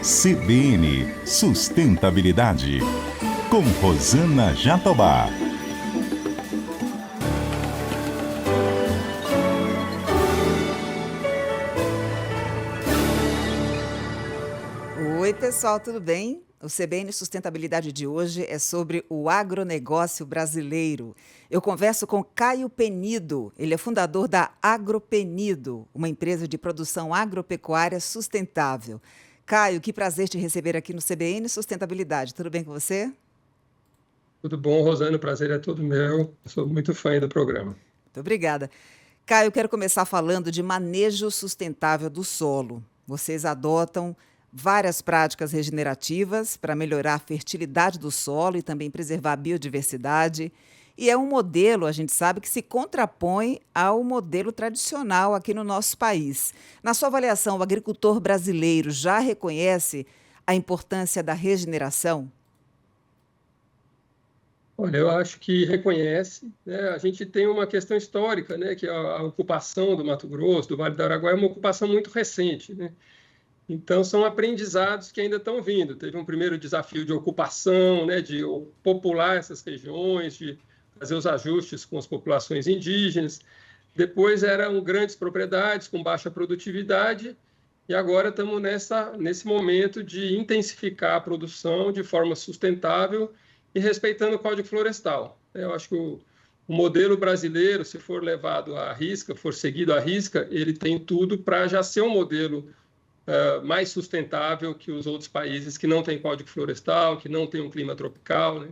CBN Sustentabilidade, com Rosana Jatobá. Oi, pessoal, tudo bem? O CBN Sustentabilidade de hoje é sobre o agronegócio brasileiro. Eu converso com Caio Penido. Ele é fundador da Agropenido, uma empresa de produção agropecuária sustentável. Caio, que prazer te receber aqui no CBN Sustentabilidade. Tudo bem com você? Tudo bom, Rosana? O prazer é todo meu. Eu sou muito fã do programa. Muito obrigada. Caio, eu quero começar falando de manejo sustentável do solo. Vocês adotam várias práticas regenerativas para melhorar a fertilidade do solo e também preservar a biodiversidade. E é um modelo, a gente sabe, que se contrapõe ao modelo tradicional aqui no nosso país. Na sua avaliação, o agricultor brasileiro já reconhece a importância da regeneração? Olha, eu acho que reconhece, né? A gente tem uma questão histórica, né? Que a ocupação do Mato Grosso, do Vale do Araguaia, é uma ocupação muito recente, né? Então, são aprendizados que ainda estão vindo. Teve um primeiro desafio de ocupação, né? De popular essas regiões, de fazer os ajustes com as populações indígenas. Depois eram grandes propriedades com baixa produtividade e agora estamos nesse momento de intensificar a produção de forma sustentável e respeitando o Código Florestal. Eu acho que o modelo brasileiro, se for levado à risca, for seguido à risca, ele tem tudo para já ser um modelo mais sustentável que os outros países que não têm Código Florestal, que não têm um clima tropical, né?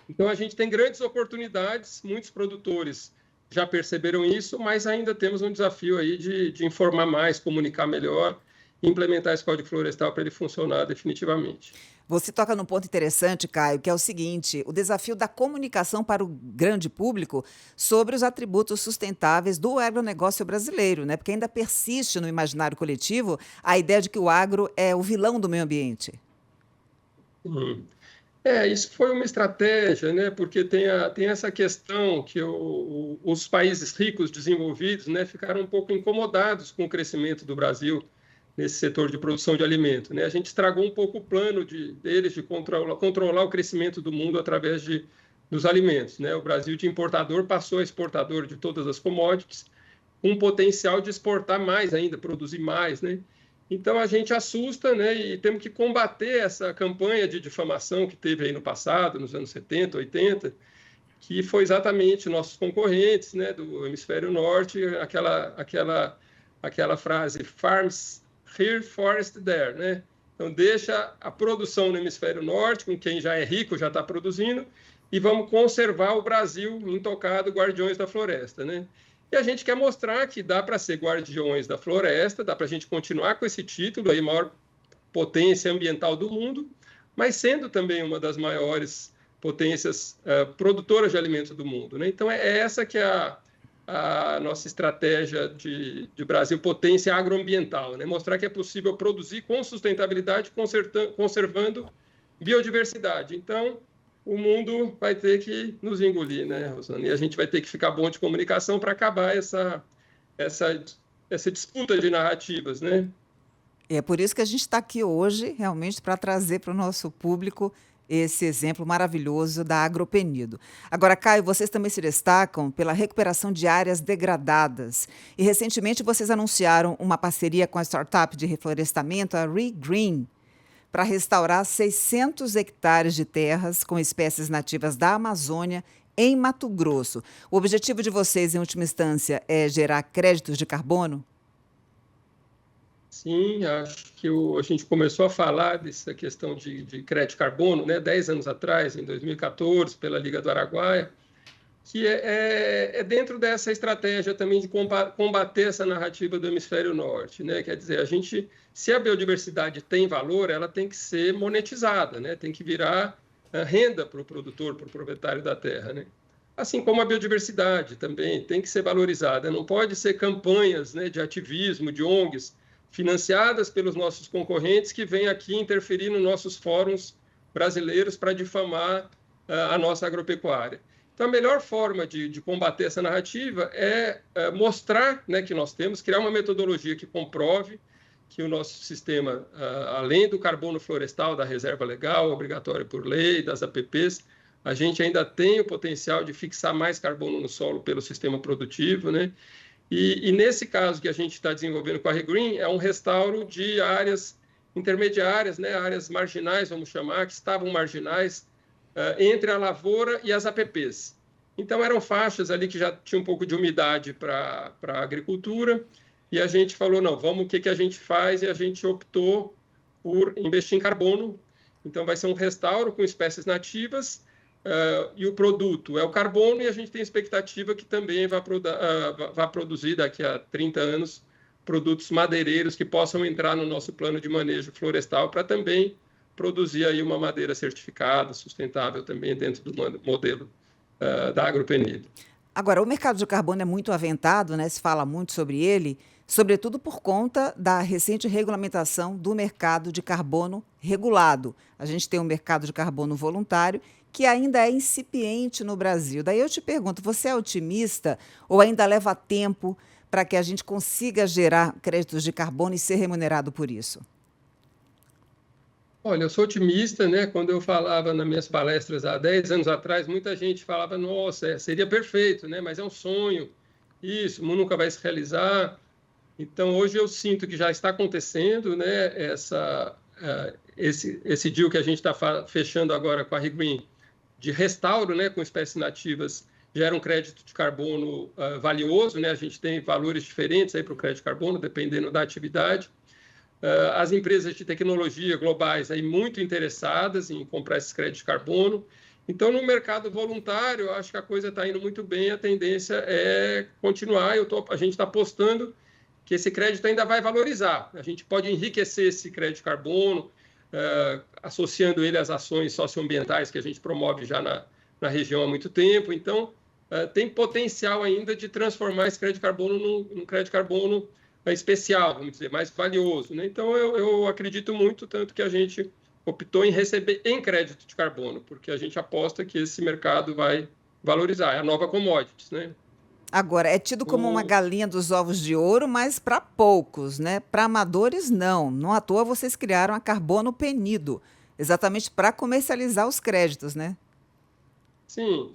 Então, a gente tem grandes oportunidades, muitos produtores já perceberam isso, mas ainda temos um desafio aí de informar mais, comunicar melhor, implementar esse Código Florestal para ele funcionar definitivamente. Você toca num ponto interessante, Caio, que é o seguinte: o desafio da comunicação para o grande público sobre os atributos sustentáveis do agronegócio brasileiro, né? Porque ainda persiste no imaginário coletivo a ideia de que o agro é o vilão do meio ambiente. Isso foi uma estratégia, né? Porque tem essa questão que os países ricos, desenvolvidos, né, ficaram um pouco incomodados com o crescimento do Brasil nesse setor de produção de alimento, né? A gente estragou um pouco o plano deles de controlar o crescimento do mundo através dos alimentos, né? O Brasil, de importador, passou a exportador de todas as commodities, com potencial de exportar mais ainda, produzir mais, né? Então, a gente assusta, né? E temos que combater essa campanha de difamação que teve aí no passado, nos anos 70, 80, que foi exatamente nossos concorrentes, né, do hemisfério norte, aquela frase, farms here, forest there, né? Então, deixa a produção no hemisfério norte, com quem já é rico, já está produzindo, e vamos conservar o Brasil intocado, guardiões da floresta, né? E a gente quer mostrar que dá para ser guardiões da floresta, dá para a gente continuar com esse título, aí, maior potência ambiental do mundo, mas sendo também uma das maiores potências produtoras de alimentos do mundo, né? Então, é essa que é a nossa estratégia de Brasil potência agroambiental, né? Mostrar que é possível produzir com sustentabilidade, conservando biodiversidade. Então, o mundo vai ter que nos engolir, né, Rosana? E a gente vai ter que ficar bom de comunicação para acabar essa disputa de narrativas, né? É por isso que a gente está aqui hoje, realmente, para trazer para o nosso público esse exemplo maravilhoso da Agropenido. Agora, Caio, vocês também se destacam pela recuperação de áreas degradadas. E, recentemente, vocês anunciaram uma parceria com a startup de reflorestamento, a ReGreen, para restaurar 600 hectares de terras com espécies nativas da Amazônia em Mato Grosso. O objetivo de vocês, em última instância, é gerar créditos de carbono? Sim, acho que a gente começou a falar dessa questão de crédito de carbono, né, 10 anos atrás, em 2014, pela Liga do Araguaia, que é dentro dessa estratégia também de combater essa narrativa do hemisfério norte, né? Quer dizer, se a biodiversidade tem valor, ela tem que ser monetizada, né? Tem que virar renda para o produtor, para o proprietário da terra, né? Assim como a biodiversidade também tem que ser valorizada. Não pode ser campanhas, né, de ativismo, de ONGs, financiadas pelos nossos concorrentes que vêm aqui interferir nos nossos fóruns brasileiros para difamar a nossa agropecuária. Então, a melhor forma de combater essa narrativa é mostrar, né, que nós temos, criar uma metodologia que comprove que o nosso sistema, além do carbono florestal, da reserva legal, obrigatória por lei, das APPs, a gente ainda tem o potencial de fixar mais carbono no solo pelo sistema produtivo, né? E nesse caso que a gente está desenvolvendo com a ReGreen, é um restauro de áreas intermediárias, né? Áreas marginais, vamos chamar, que estavam marginais, entre a lavoura e as APPs. Então, eram faixas ali que já tinham um pouco de umidade para a agricultura, e a gente falou, não, vamos, o que a gente faz? E a gente optou por investir em carbono. Então, vai ser um restauro com espécies nativas, e o produto é o carbono, e a gente tem expectativa que também vai produzir daqui a 30 anos produtos madeireiros que possam entrar no nosso plano de manejo florestal para também produzir aí uma madeira certificada, sustentável também dentro do modelo da Agropenido. Agora, o mercado de carbono é muito aventado, né? Se fala muito sobre ele, sobretudo por conta da recente regulamentação do mercado de carbono regulado. A gente tem um mercado de carbono voluntário que ainda é incipiente no Brasil. Daí eu te pergunto, você é otimista ou ainda leva tempo para que a gente consiga gerar créditos de carbono e ser remunerado por isso? Olha, eu sou otimista, né? Quando eu falava nas minhas palestras há 10 anos atrás, muita gente falava, nossa, seria perfeito, né? Mas é um sonho, isso, nunca vai se realizar. Então, hoje eu sinto que já está acontecendo, né? Esse deal que a gente está fechando agora com a ReGreen de restauro, né? Com espécies nativas, gera um crédito de carbono valioso, né? A gente tem valores diferentes aí para o crédito de carbono, dependendo da atividade. As empresas de tecnologia globais aí muito interessadas em comprar esses créditos de carbono. Então, no mercado voluntário, eu acho que a coisa está indo muito bem, a tendência é continuar. A gente está apostando que esse crédito ainda vai valorizar. A gente pode enriquecer esse crédito de carbono, associando ele às ações socioambientais que a gente promove já na região há muito tempo. Então, tem potencial ainda de transformar esse crédito de carbono num crédito de carbono especial, vamos dizer, mais valioso, né? Então, eu acredito muito, tanto que a gente optou em receber em crédito de carbono, porque a gente aposta que esse mercado vai valorizar, é a nova commodities, né? Agora, é tido como uma galinha dos ovos de ouro, mas para poucos, né? Para amadores, não. Não à toa vocês criaram a Carbono Penido, exatamente para comercializar os créditos, né? Sim.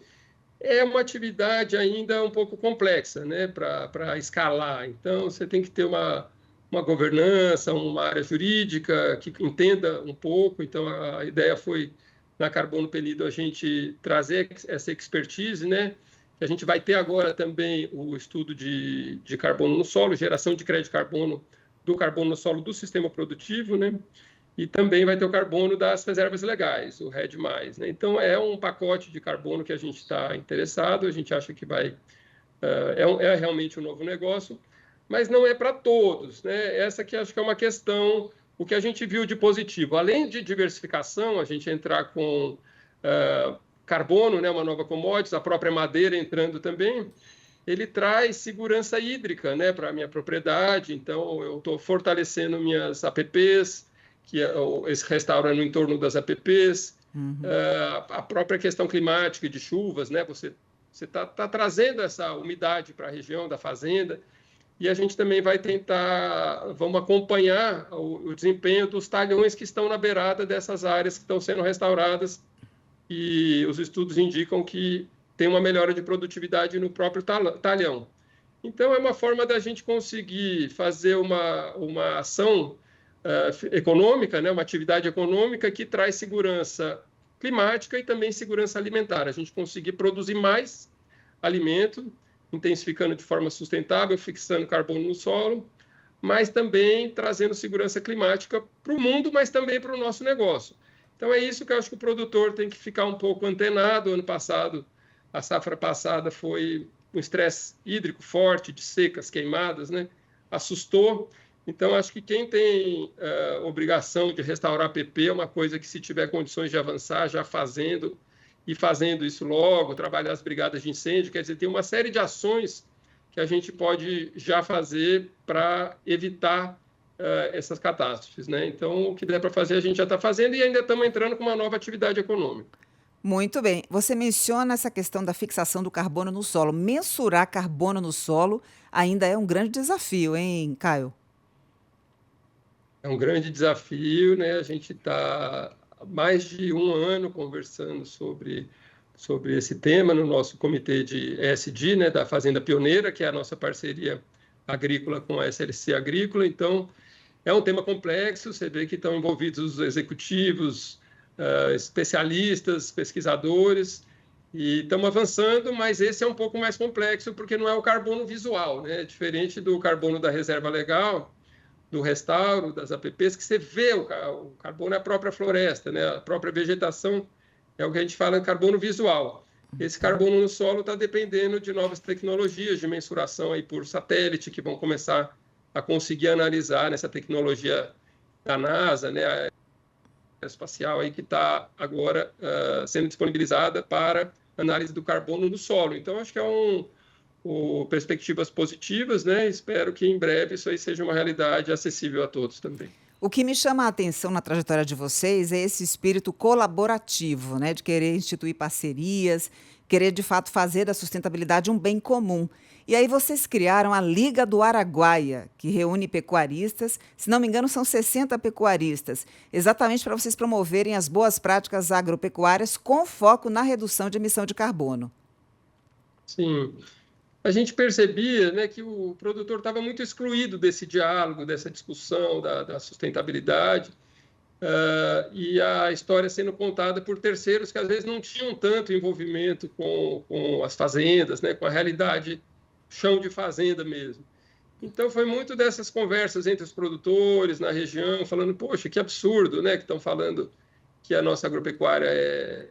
É uma atividade ainda um pouco complexa, né, para escalar. Então, você tem que ter uma governança, uma área jurídica que entenda um pouco. Então, a ideia foi, na Carbono Penido, a gente trazer essa expertise, né? A gente vai ter agora também o estudo de carbono no solo, geração de crédito de carbono do carbono no solo do sistema produtivo, né? E também vai ter o carbono das reservas legais, o RED+, né? Então, é um pacote de carbono que a gente está interessado, a gente acha que é realmente um novo negócio, mas não é para todos, né? Essa que acho que é uma questão, o que a gente viu de positivo. Além de diversificação, a gente entrar com carbono, né, uma nova commodity, a própria madeira entrando também, ele traz segurança hídrica, né, para a minha propriedade. Então, eu estou fortalecendo minhas APPs, que esse restauro é no entorno das APPs, a própria questão climática e de chuvas, né? Você está trazendo essa umidade para a região da fazenda, e a gente também vai vamos acompanhar o desempenho dos talhões que estão na beirada dessas áreas que estão sendo restauradas, e os estudos indicam que tem uma melhora de produtividade no próprio talhão. Então, é uma forma da gente conseguir fazer uma ação econômica, né, uma atividade econômica que traz segurança climática e também segurança alimentar. A gente conseguir produzir mais alimento, intensificando de forma sustentável, fixando carbono no solo, mas também trazendo segurança climática para o mundo, mas também para o nosso negócio. Então, é isso que eu acho que o produtor tem que ficar um pouco antenado. Ano passado, a safra passada foi um estresse hídrico forte, de secas, queimadas, né? Assustou. Então, acho que quem tem obrigação de restaurar APP é uma coisa que, se tiver condições de avançar, já fazendo isso logo, trabalhar as brigadas de incêndio, quer dizer, tem uma série de ações que a gente pode já fazer para evitar essas catástrofes, né? Então, o que der para fazer, a gente já está fazendo, e ainda estamos entrando com uma nova atividade econômica. Muito bem. Você menciona essa questão da fixação do carbono no solo. Mensurar carbono no solo ainda é um grande desafio, hein, Caio? É um grande desafio, né? A gente está há mais de um ano conversando sobre esse tema no nosso comitê de ESG, né, da Fazenda Pioneira, que é a nossa parceria agrícola com a SLC Agrícola. Então, é um tema complexo, você vê que estão envolvidos os executivos, especialistas, pesquisadores, e estamos avançando, mas esse é um pouco mais complexo, porque não é o carbono visual, né? Diferente do carbono da reserva legal, do restauro, das APPs, que você vê o carbono é a própria floresta, né? A própria vegetação é o que a gente fala de carbono visual. Esse carbono no solo está dependendo de novas tecnologias de mensuração aí por satélite, que vão começar a conseguir analisar nessa tecnologia da NASA, né? A espacial aí que está agora sendo disponibilizada para análise do carbono no solo. Então, acho que perspectivas positivas, né? Espero que em breve isso aí seja uma realidade acessível a todos também. O que me chama a atenção na trajetória de vocês é esse espírito colaborativo, né, de querer instituir parcerias, querer de fato fazer da sustentabilidade um bem comum. E aí vocês criaram a Liga do Araguaia, que reúne pecuaristas, se não me engano são 60 pecuaristas, exatamente para vocês promoverem as boas práticas agropecuárias com foco na redução de emissão de carbono. Sim. A gente percebia, né, que o produtor estava muito excluído desse diálogo, dessa discussão da sustentabilidade, e a história sendo contada por terceiros que às vezes não tinham tanto envolvimento com as fazendas, né, com a realidade chão de fazenda mesmo. Então, foi muito dessas conversas entre os produtores na região, falando, poxa, que absurdo, né, que estão falando que a nossa agropecuária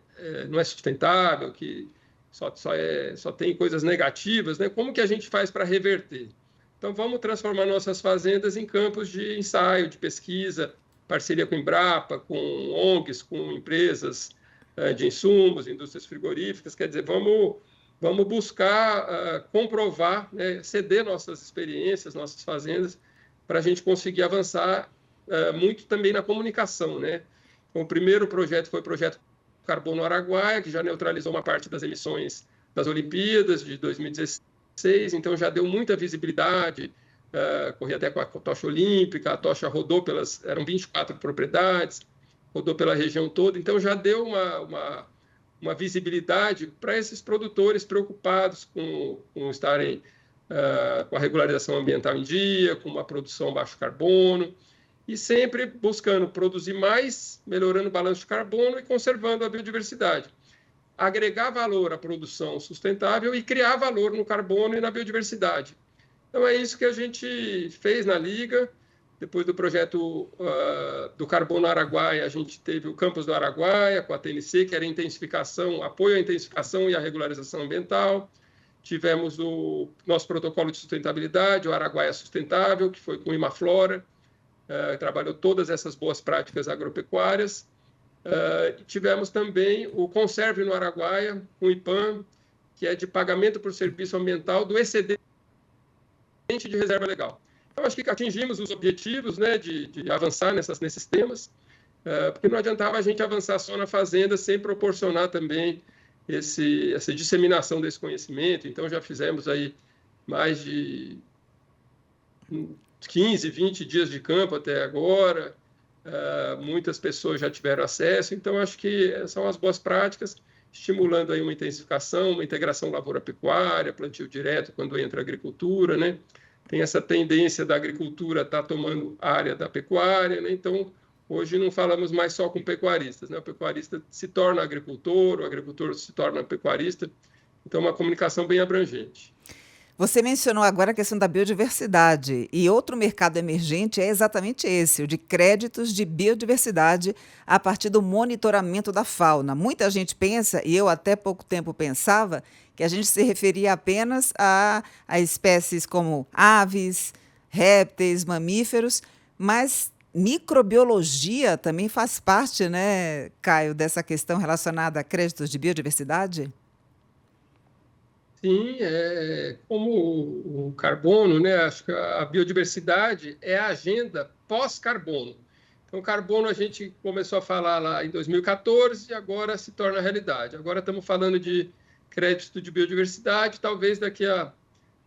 não é sustentável, que só tem coisas negativas, né? Como que a gente faz para reverter? Então, vamos transformar nossas fazendas em campos de ensaio, de pesquisa, parceria com a Embrapa, com ONGs, com empresas de insumos, indústrias frigoríficas, quer dizer, vamos buscar comprovar, né? Ceder nossas experiências, nossas fazendas, para a gente conseguir avançar muito também na comunicação, né? Então, o primeiro projeto foi o projeto Carbono Araguaia, que já neutralizou uma parte das emissões das Olimpíadas de 2016, então já deu muita visibilidade, corri até com a tocha olímpica, a tocha rodou eram 24 propriedades, rodou pela região toda, então já deu uma visibilidade para esses produtores preocupados com estarem com a regularização ambiental em dia, com uma produção baixo carbono, e sempre buscando produzir mais, melhorando o balanço de carbono e conservando a biodiversidade. Agregar valor à produção sustentável e criar valor no carbono e na biodiversidade. Então, é isso que a gente fez na Liga. Depois do projeto do Carbono Araguaia, a gente teve o Campus do Araguaia, com a TNC, que era apoio à intensificação e à regularização ambiental. Tivemos o nosso protocolo de sustentabilidade, o Araguaia Sustentável, que foi com o Imaflora, trabalhou todas essas boas práticas agropecuárias. Tivemos também o Conserve no Araguaia, com o IPAM, que é de pagamento por serviço ambiental do excedente de reserva legal. Então, acho que atingimos os objetivos, né, de avançar nesses temas, porque não adiantava a gente avançar só na fazenda sem proporcionar também essa disseminação desse conhecimento. Então, já fizemos aí mais de 15, 20 dias de campo até agora, muitas pessoas já tiveram acesso, então acho que são as boas práticas, estimulando aí uma intensificação, uma integração lavoura-pecuária, plantio direto quando entra a agricultura, né? Tem essa tendência da agricultura estar tomando área da pecuária, né? Então, hoje não falamos mais só com pecuaristas, né? O pecuarista se torna agricultor, o agricultor se torna pecuarista, então uma comunicação bem abrangente. Você mencionou agora a questão da biodiversidade e outro mercado emergente é exatamente esse, o de créditos de biodiversidade a partir do monitoramento da fauna. Muita gente pensa, e eu até pouco tempo pensava, que a gente se referia apenas a espécies como aves, répteis, mamíferos, mas microbiologia também faz parte, né, Caio, dessa questão relacionada a créditos de biodiversidade? Sim, como o carbono, né? Acho que a biodiversidade é a agenda pós-carbono. Então, carbono a gente começou a falar lá em 2014 e agora se torna realidade. Agora estamos falando de crédito de biodiversidade, talvez daqui a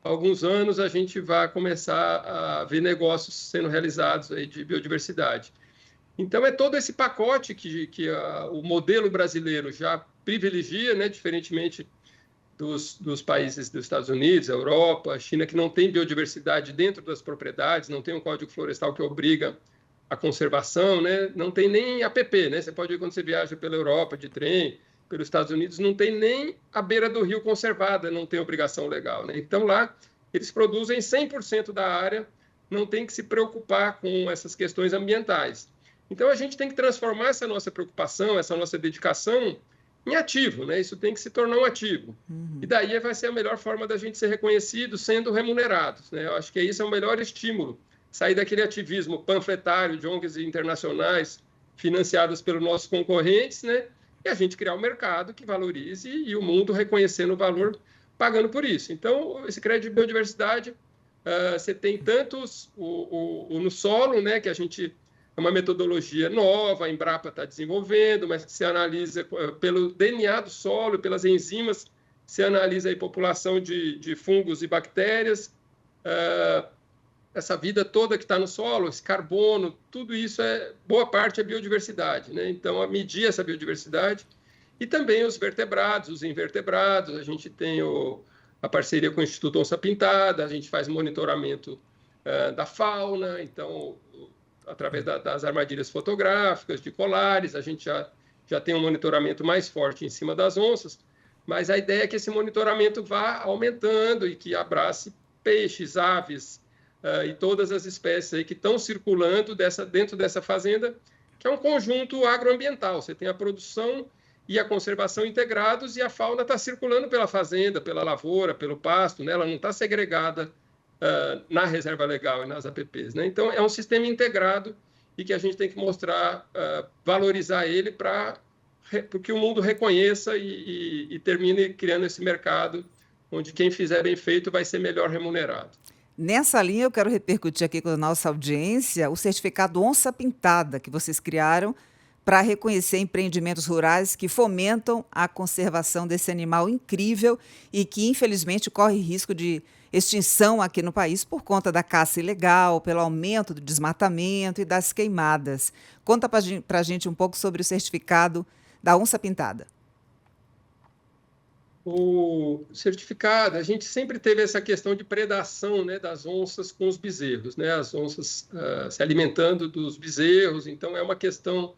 alguns anos a gente vai começar a ver negócios sendo realizados aí de biodiversidade. Então, é todo esse pacote que o modelo brasileiro já privilegia, né, diferentemente dos países dos Estados Unidos, Europa, China, que não tem biodiversidade dentro das propriedades, não tem um código florestal que obriga a conservação, né? Não tem nem APP, né? Você pode ir quando você viaja pela Europa de trem, pelos Estados Unidos, não tem nem a beira do rio conservada, não tem obrigação legal, né? Então, lá, eles produzem 100% da área, não tem que se preocupar com essas questões ambientais. Então, a gente tem que transformar essa nossa preocupação, essa nossa dedicação em ativo, né? Isso tem que se tornar um ativo. E daí vai ser a melhor forma da gente ser reconhecido sendo remunerados, né? Eu acho que isso é o melhor estímulo, sair daquele ativismo panfletário de ONGs internacionais financiadas pelos nossos concorrentes, né? E a gente criar um mercado que valorize e o mundo reconhecendo o valor, pagando por isso. Então, esse crédito de biodiversidade, você tem tantos no solo, né? Que a gente é uma metodologia nova, a Embrapa está desenvolvendo, mas que se analisa pelo DNA do solo, pelas enzimas, se analisa a população de fungos e bactérias, essa vida toda que está no solo, esse carbono, tudo isso boa parte é biodiversidade, né? Então, a medir essa biodiversidade e também os vertebrados, os invertebrados, a gente tem a parceria com o Instituto Onça Pintada, a gente faz monitoramento da fauna, então através das armadilhas fotográficas, de colares, a gente já tem um monitoramento mais forte em cima das onças, mas a ideia é que esse monitoramento vá aumentando e que abrace peixes, aves e todas as espécies aí que estão circulando dentro dessa fazenda, que é um conjunto agroambiental. Você tem a produção e a conservação integrados e a fauna está circulando pela fazenda, pela lavoura, pelo pasto, né? Ela não está segregada na reserva legal e nas APPs, né? Então, é um sistema integrado e que a gente tem que mostrar, valorizar ele para que o mundo reconheça e termine criando esse mercado onde quem fizer bem feito vai ser melhor remunerado. Nessa linha, eu quero repercutir aqui com a nossa audiência o certificado Onça Pintada que vocês criaram para reconhecer empreendimentos rurais que fomentam a conservação desse animal incrível e que, infelizmente, corre risco de extinção aqui no país por conta da caça ilegal, pelo aumento do desmatamento e das queimadas. Conta para a gente um pouco sobre o certificado da Onça Pintada. O certificado, a gente sempre teve essa questão de predação, né, das onças com os bezerros, né, as onças se alimentando dos bezerros, então é uma questão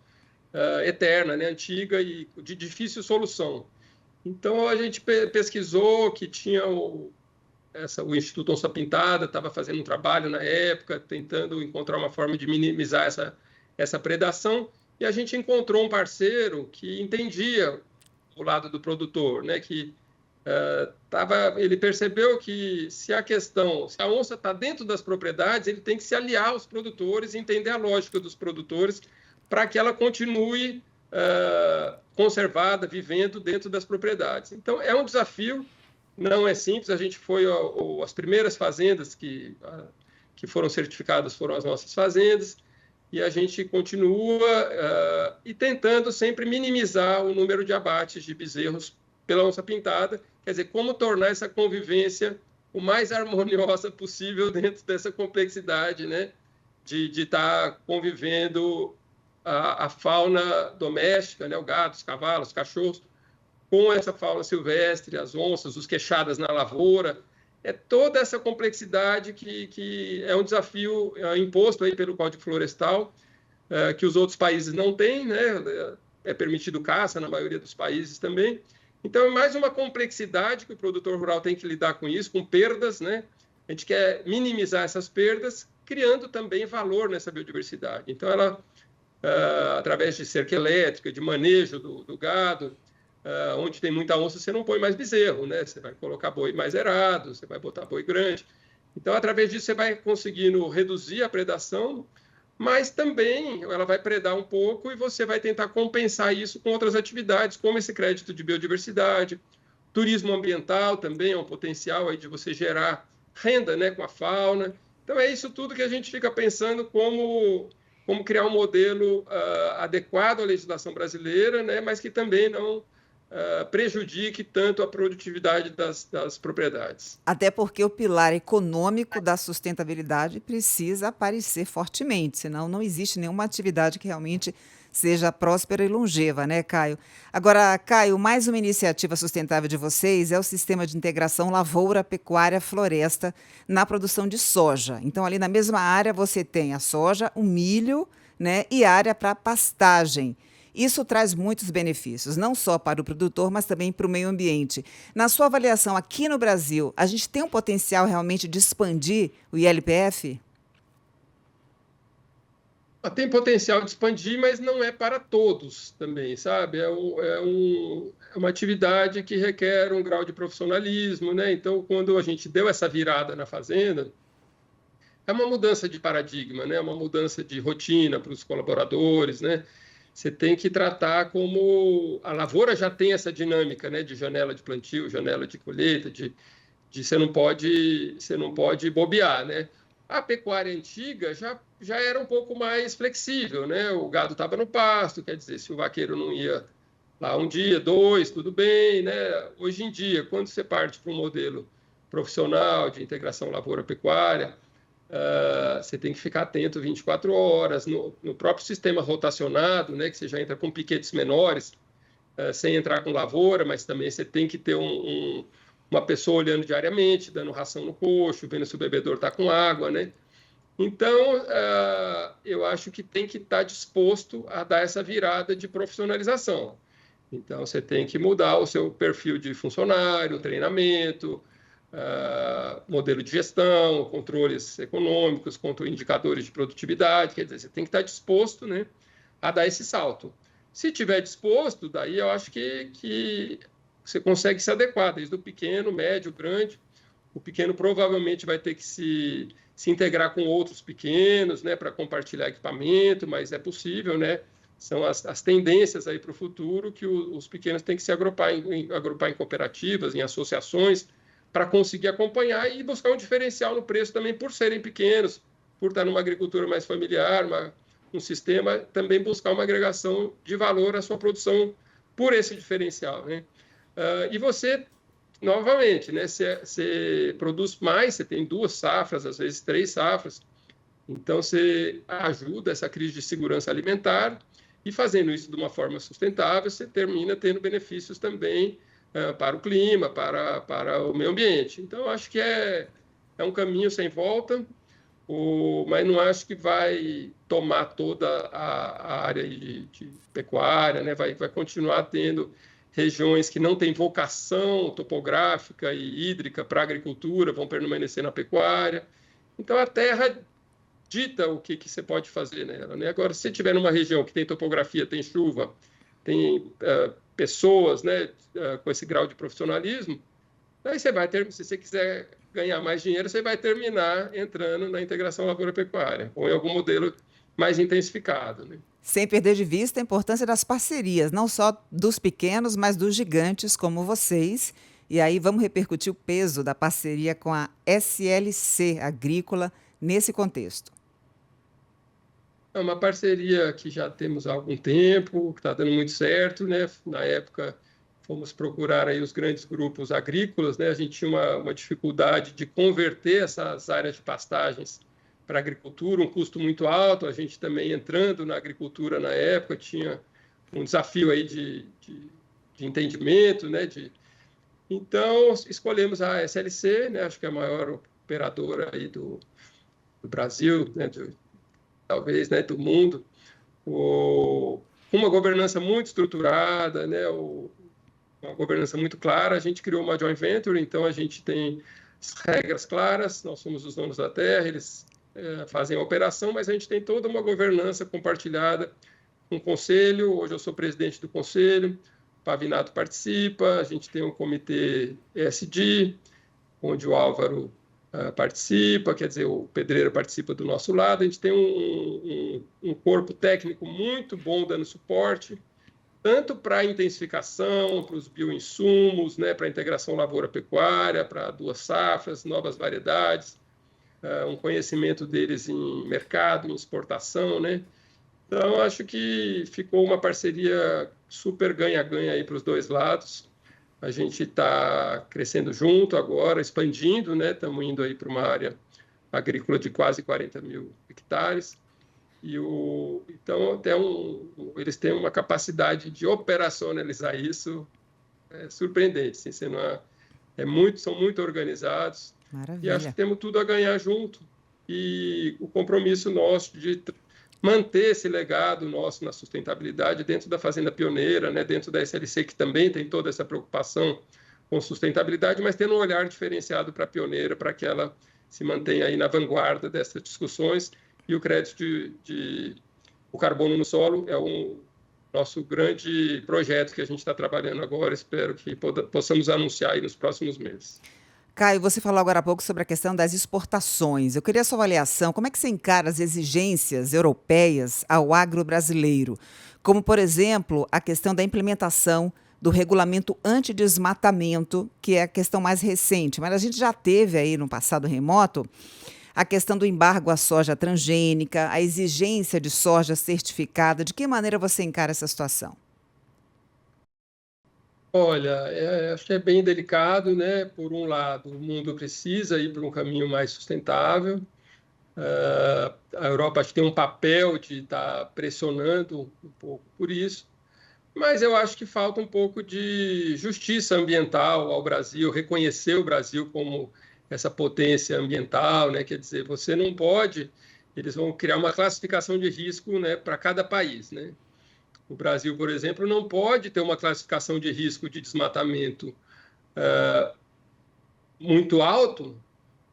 eterna, né, antiga e de difícil solução. Então, a gente pesquisou que tinha o Instituto Onça Pintada, estava fazendo um trabalho na época, tentando encontrar uma forma de minimizar essa predação, e a gente encontrou um parceiro que entendia o lado do produtor, né, que ele percebeu que se a onça está dentro das propriedades, ele tem que se aliar aos produtores, entender a lógica dos produtores, para que ela continue conservada, vivendo dentro das propriedades. Então, é um desafio, não é simples. A gente foi as primeiras fazendas que foram certificadas foram as nossas fazendas, e a gente continua e tentando sempre minimizar o número de abates de bezerros pela onça pintada, quer dizer, como tornar essa convivência o mais harmoniosa possível dentro dessa complexidade, né, de estar convivendo a fauna doméstica, né, o gado, os cavalos, os cachorros, com essa fauna silvestre, as onças, os queixadas na lavoura. É toda essa complexidade que é um desafio imposto aí pelo Código Florestal, que os outros países não têm, né? É permitido caça na maioria dos países também. Então, é mais uma complexidade que o produtor rural tem que lidar com isso, com perdas, né? A gente quer minimizar essas perdas, criando também valor nessa biodiversidade. Então, ela, através de cerca elétrica, de manejo do gado, onde tem muita onça, você não põe mais bezerro, né? Você vai colocar boi mais errado, você vai botar boi grande. Então, através disso, você vai conseguindo reduzir a predação, mas também ela vai predar um pouco e você vai tentar compensar isso com outras atividades, como esse crédito de biodiversidade. Turismo ambiental também é um potencial aí de você gerar renda, né, com a fauna. Então, é isso tudo que a gente fica pensando como criar um modelo adequado à legislação brasileira, né, mas que também prejudique tanto a produtividade das propriedades. Até porque o pilar econômico da sustentabilidade precisa aparecer fortemente, senão não existe nenhuma atividade que realmente seja próspera e longeva, né, Caio? Agora, Caio, mais uma iniciativa sustentável de vocês é o sistema de integração lavoura, pecuária, floresta na produção de soja. Então, ali na mesma área você tem a soja, o milho, né, e área para pastagem. Isso traz muitos benefícios, não só para o produtor, mas também para o meio ambiente. Na sua avaliação, aqui no Brasil, a gente tem um potencial realmente de expandir o ILPF? Tem potencial de expandir, mas não é para todos também, sabe? É uma atividade que requer um grau de profissionalismo, né? Então, quando a gente deu essa virada na fazenda, é uma mudança de paradigma, né? Uma mudança de rotina para os colaboradores, né? Você tem que tratar como a lavoura já tem essa dinâmica, né, de janela de plantio, janela de colheita, de você não pode bobear, né? A pecuária antiga já era um pouco mais flexível, né? O gado estava no pasto, quer dizer, se o vaqueiro não ia lá um dia, dois, tudo bem, né? Hoje em dia, quando você parte para um modelo profissional de integração lavoura-pecuária, você tem que ficar atento 24 horas. No próprio sistema rotacionado, né, que você já entra com piquetes menores, sem entrar com lavoura, mas também você tem que ter uma pessoa olhando diariamente, dando ração no coxo, vendo se o bebedor está com água, né? Então, eu acho que tem que estar disposto a dar essa virada de profissionalização. Então, você tem que mudar o seu perfil de funcionário, treinamento, modelo de gestão, controles econômicos, indicadores de produtividade, quer dizer, você tem que estar disposto, né, a dar esse salto. Se tiver disposto, daí eu acho que você consegue se adequar, desde o pequeno, médio, grande. O pequeno provavelmente vai ter que se integrar com outros pequenos, né, para compartilhar equipamento, mas é possível, né? São as tendências aí para o futuro que os pequenos têm que se agrupar em cooperativas, em associações, para conseguir acompanhar e buscar um diferencial no preço também por serem pequenos, por estar numa agricultura mais familiar, um sistema, também buscar uma agregação de valor à sua produção por esse diferencial, né? E você, novamente, né, você produz mais, você tem 2 safras, às vezes 3 safras, então você ajuda essa crise de segurança alimentar e fazendo isso de uma forma sustentável, você termina tendo benefícios também para o clima, para o meio ambiente. Então, acho que é um caminho sem volta, mas não acho que vai tomar toda a área de pecuária, né? Vai continuar tendo regiões que não têm vocação topográfica e hídrica para a agricultura, vão permanecer na pecuária. Então, a terra dita o que você pode fazer nela, né? Agora, se você estiver numa região que tem topografia, tem chuva, tem pessoas, né, com esse grau de profissionalismo, aí você vai ter, se você quiser ganhar mais dinheiro, você vai terminar entrando na integração lavoura-pecuária, ou em algum modelo mais intensificado, né? Sem perder de vista a importância das parcerias, não só dos pequenos, mas dos gigantes como vocês. E aí vamos repercutir o peso da parceria com a SLC Agrícola nesse contexto. É uma parceria que já temos há algum tempo, que está dando muito certo, né? Na época, fomos procurar aí os grandes grupos agrícolas, né? A gente tinha uma dificuldade de converter essas áreas de pastagens para a agricultura, um custo muito alto. A gente também entrando na agricultura na época tinha um desafio aí de entendimento, né? Então, escolhemos a SLC, né? Acho que é a maior operadora aí do Brasil, né? Talvez, né, do mundo, uma governança muito estruturada, né, uma governança muito clara. A gente criou uma joint venture, então a gente tem regras claras, nós somos os donos da terra, eles fazem a operação, mas a gente tem toda uma governança compartilhada com o conselho. Hoje eu sou presidente do conselho, o Pavinato participa, a gente tem um comitê ESG, onde o Álvaro participa, quer dizer, o pedreiro participa do nosso lado. A gente tem um corpo técnico muito bom dando suporte, tanto para a intensificação, para os bioinsumos, né, para a integração lavoura-pecuária, para 2 safras, novas variedades, um conhecimento deles em mercado, em exportação, né? Então, acho que ficou uma parceria super ganha-ganha aí para os dois lados. A gente está crescendo junto agora, expandindo, né? Estamos indo aí para uma área agrícola de quase 40 mil hectares. Então, eles têm uma capacidade de operacionalizar isso surpreendente. Assim, são muito organizados. Maravilha. E acho que temos tudo a ganhar junto. E o compromisso nosso de manter esse legado nosso na sustentabilidade dentro da Fazenda Pioneira, né, dentro da SLC, que também tem toda essa preocupação com sustentabilidade, mas tendo um olhar diferenciado para a Pioneira, para que ela se mantenha aí na vanguarda dessas discussões. E o crédito o carbono no solo é um nosso grande projeto que a gente está trabalhando agora. Espero que possamos anunciar aí nos próximos meses. Caio, você falou agora há pouco sobre a questão das exportações. Eu queria a sua avaliação. Como é que você encara as exigências europeias ao agro brasileiro? Como, por exemplo, a questão da implementação do regulamento antidesmatamento, que é a questão mais recente. Mas a gente já teve aí no passado remoto a questão do embargo à soja transgênica, a exigência de soja certificada. De que maneira você encara essa situação? Olha, acho que é bem delicado, né? Por um lado, o mundo precisa ir para um caminho mais sustentável. A Europa acho que tem um papel de estar pressionando um pouco por isso, mas eu acho que falta um pouco de justiça ambiental ao Brasil, reconhecer o Brasil como essa potência ambiental, né? Quer dizer, você não pode, eles vão criar uma classificação de risco, né, para cada país, né? O Brasil, por exemplo, não pode ter uma classificação de risco de desmatamento muito alto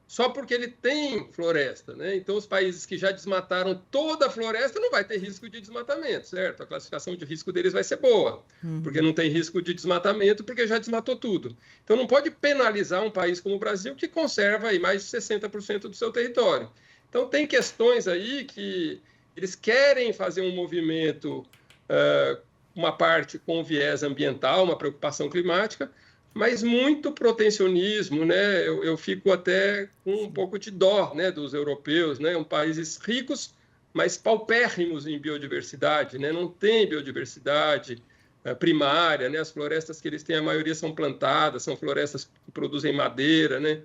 só porque ele tem floresta, né? Então, os países que já desmataram toda a floresta não vai ter risco de desmatamento, certo? A classificação de risco deles vai ser boa, porque não tem risco de desmatamento, porque já desmatou tudo. Então, não pode penalizar um país como o Brasil, que conserva aí mais de 60% do seu território. Então, tem questões aí que eles querem fazer um movimento, uma parte com viés ambiental, uma preocupação climática, mas muito protecionismo, né? Eu fico até com um pouco de dó, né, dos europeus, né? Países ricos, mas paupérrimos em biodiversidade, né? Não tem biodiversidade primária, né? As florestas que eles têm, a maioria são plantadas, são florestas que produzem madeira, né?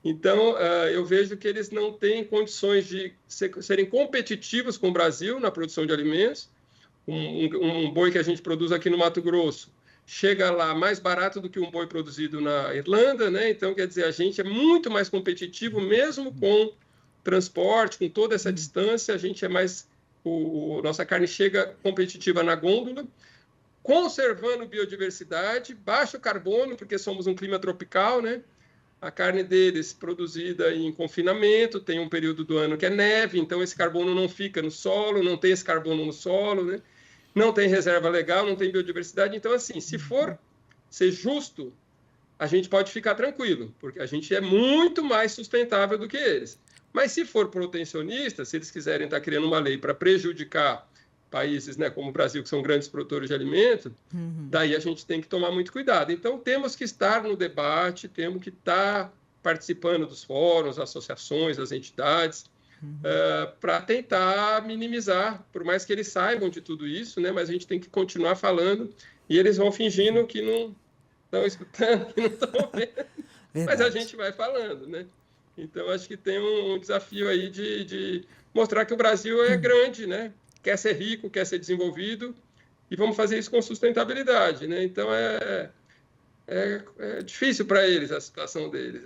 Então, eu vejo que eles não têm condições de serem competitivos com o Brasil na produção de alimentos. Um boi que a gente produz aqui no Mato Grosso chega lá mais barato do que um boi produzido na Irlanda, né? Então, quer dizer, a gente é muito mais competitivo, mesmo com transporte, com toda essa distância, a gente é mais... nossa carne chega competitiva na gôndola, conservando biodiversidade, baixo carbono, porque somos um clima tropical, né? A carne deles produzida em confinamento, tem um período do ano que é neve, então esse carbono não fica no solo, não tem esse carbono no solo, né? Não tem reserva legal, não tem biodiversidade. Então, assim, se for ser justo, a gente pode ficar tranquilo, porque a gente é muito mais sustentável do que eles. Mas se for protecionista, se eles quiserem estar criando uma lei para prejudicar países, né, como o Brasil, que são grandes produtores de alimento, daí a gente tem que tomar muito cuidado. Então, temos que estar no debate, temos que estar participando dos fóruns, associações, das entidades, para tentar minimizar, por mais que eles saibam de tudo isso, né? Mas a gente tem que continuar falando e eles vão fingindo que não estão escutando, que não estão vendo, mas a gente vai falando, né? Então, acho que tem um desafio aí de mostrar que o Brasil é grande, né? Quer ser rico, quer ser desenvolvido e vamos fazer isso com sustentabilidade, né? Então, é difícil para eles a situação deles.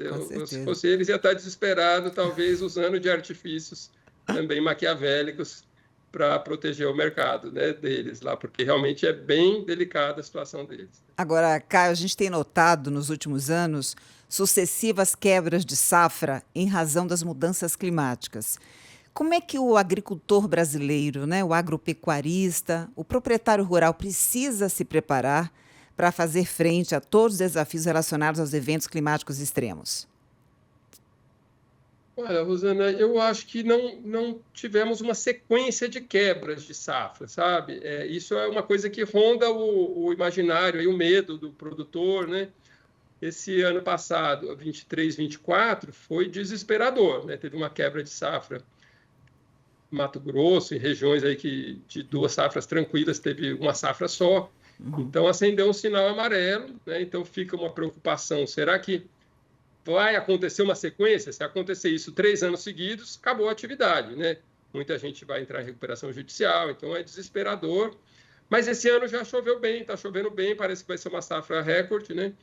Se fosse eles, ia estar desesperado, talvez usando de artifícios também maquiavélicos para proteger o mercado, né, deles lá, porque realmente é bem delicada a situação deles. Agora, Caio, a gente tem notado nos últimos anos sucessivas quebras de safra em razão das mudanças climáticas. Como é que o agricultor brasileiro, né, o agropecuarista, o proprietário rural precisa se preparar para fazer frente a todos os desafios relacionados aos eventos climáticos extremos? Olha, Rosana, eu acho que não tivemos uma sequência de quebras de safra, sabe? Isso é uma coisa que ronda o imaginário e o medo do produtor, né? Esse ano passado, 23, 24, foi desesperador, né? Teve uma quebra de safra Mato Grosso, em regiões aí que de duas safras tranquilas teve uma safra só. Então, acendeu um sinal amarelo, né? Então, fica uma preocupação. Será que vai acontecer uma sequência? Se acontecer isso 3 anos seguidos, acabou a atividade, né? Muita gente vai entrar em recuperação judicial, então é desesperador. Mas esse ano já choveu bem, está chovendo bem, parece que vai ser uma safra recorde, né?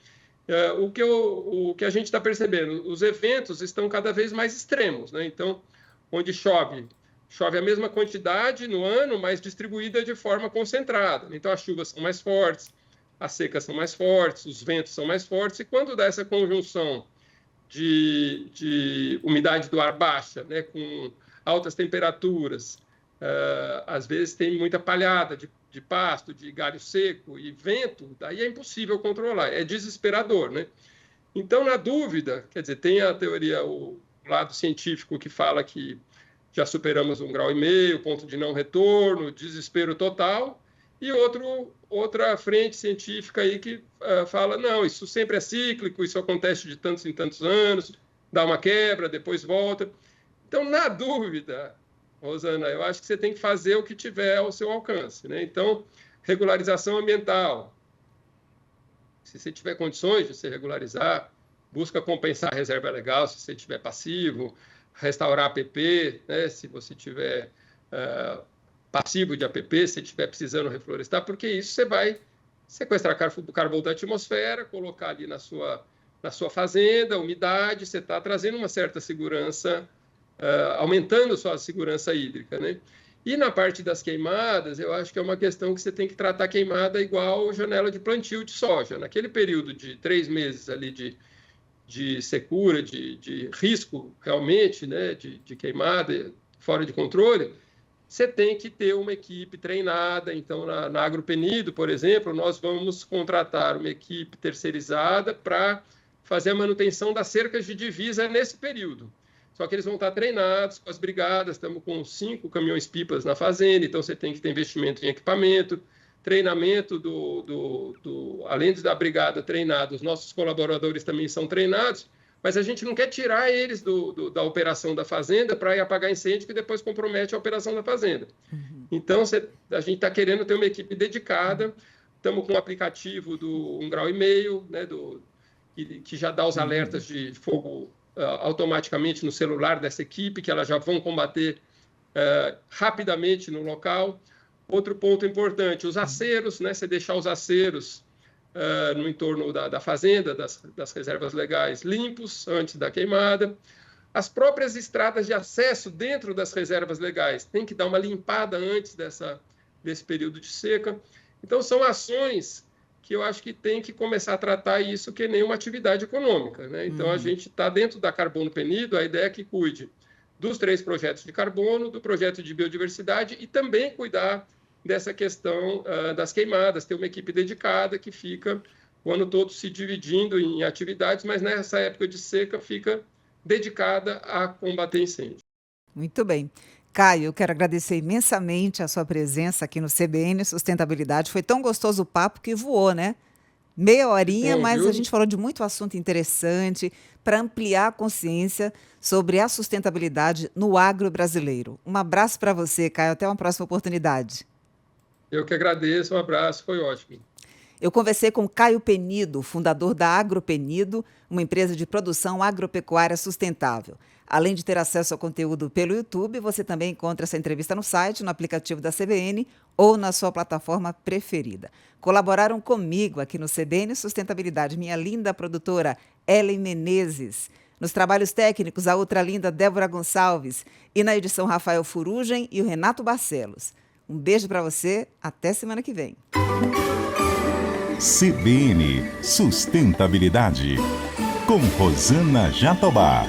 O que a gente está percebendo, os eventos estão cada vez mais extremos, né? Então, onde chove a mesma quantidade no ano, mas distribuída de forma concentrada. Então, as chuvas são mais fortes, as secas são mais fortes, os ventos são mais fortes, e quando dá essa conjunção de umidade do ar baixa, né, com altas temperaturas, às vezes tem muita palhada de pasto, de galho seco e vento, daí é impossível controlar, é desesperador, né? Então, na dúvida, quer dizer, tem a teoria, o lado científico que fala que já superamos 1,5 graus, ponto de não retorno, desespero total, e outra frente científica aí que fala, não, isso sempre é cíclico, isso acontece de tantos em tantos anos, dá uma quebra, depois volta. Então, na dúvida, Rosana, eu acho que você tem que fazer o que tiver ao seu alcance, né? Então, regularização ambiental. Se você tiver condições de se regularizar, busca compensar a reserva legal se você tiver passivo, restaurar APP, né? Se você tiver passivo de APP, se estiver precisando reflorestar, porque isso você vai sequestrar carbono da atmosfera, colocar ali na sua fazenda, umidade, você está trazendo uma certa segurança, aumentando sua segurança hídrica, né? E na parte das queimadas, eu acho que é uma questão que você tem que tratar a queimada igual janela de plantio de soja. Naquele período de 3 meses ali de secura, de risco realmente, né, de queimada fora de controle, você tem que ter uma equipe treinada. Então, na Agropenido, por exemplo, nós vamos contratar uma equipe terceirizada para fazer a manutenção das cercas de divisa nesse período. Só que eles vão estar treinados com as brigadas, estamos com 5 caminhões-pipas na fazenda, então você tem que ter investimento em equipamento, treinamento além da brigada treinada, os nossos colaboradores também são treinados, mas a gente não quer tirar eles da operação da fazenda para ir apagar incêndio que depois compromete a operação da fazenda. Uhum. Então, a gente está querendo ter uma equipe dedicada, estamos com um aplicativo do 1,5 graus, né, que já dá os alertas de fogo automaticamente no celular dessa equipe, que elas já vão combater rapidamente no local. Outro ponto importante, os aceros, né, você deixar os aceros no entorno da fazenda, das reservas legais, limpos antes da queimada. As próprias estradas de acesso dentro das reservas legais tem que dar uma limpada antes desse período de seca. Então, são ações que eu acho que tem que começar a tratar isso que nem uma atividade econômica, né? Então, a gente está dentro da Carbono Penido, a ideia é que cuide dos 3 projetos de carbono, do projeto de biodiversidade e também cuidar dessa questão das queimadas, ter uma equipe dedicada que fica o ano todo se dividindo em atividades, mas nessa época de seca fica dedicada a combater incêndio. Muito bem. Caio, eu quero agradecer imensamente a sua presença aqui no CBN Sustentabilidade. Foi tão gostoso o papo que voou, né? Meia horinha, mas a gente falou de muito assunto interessante para ampliar a consciência sobre a sustentabilidade no agro brasileiro. Um abraço para você, Caio. Até uma próxima oportunidade. Eu que agradeço. Um abraço. Foi ótimo. Eu conversei com Caio Penido, fundador da Agropenido, uma empresa de produção agropecuária sustentável. Além de ter acesso ao conteúdo pelo YouTube, você também encontra essa entrevista no site, no aplicativo da CBN ou na sua plataforma preferida. Colaboraram comigo aqui no CBN Sustentabilidade, minha linda produtora Ellen Menezes. Nos trabalhos técnicos, a outra linda Débora Gonçalves. E na edição, Rafael Furugem e o Renato Barcelos. Um beijo para você, até semana que vem. CBN Sustentabilidade, com Rosana Jatobá.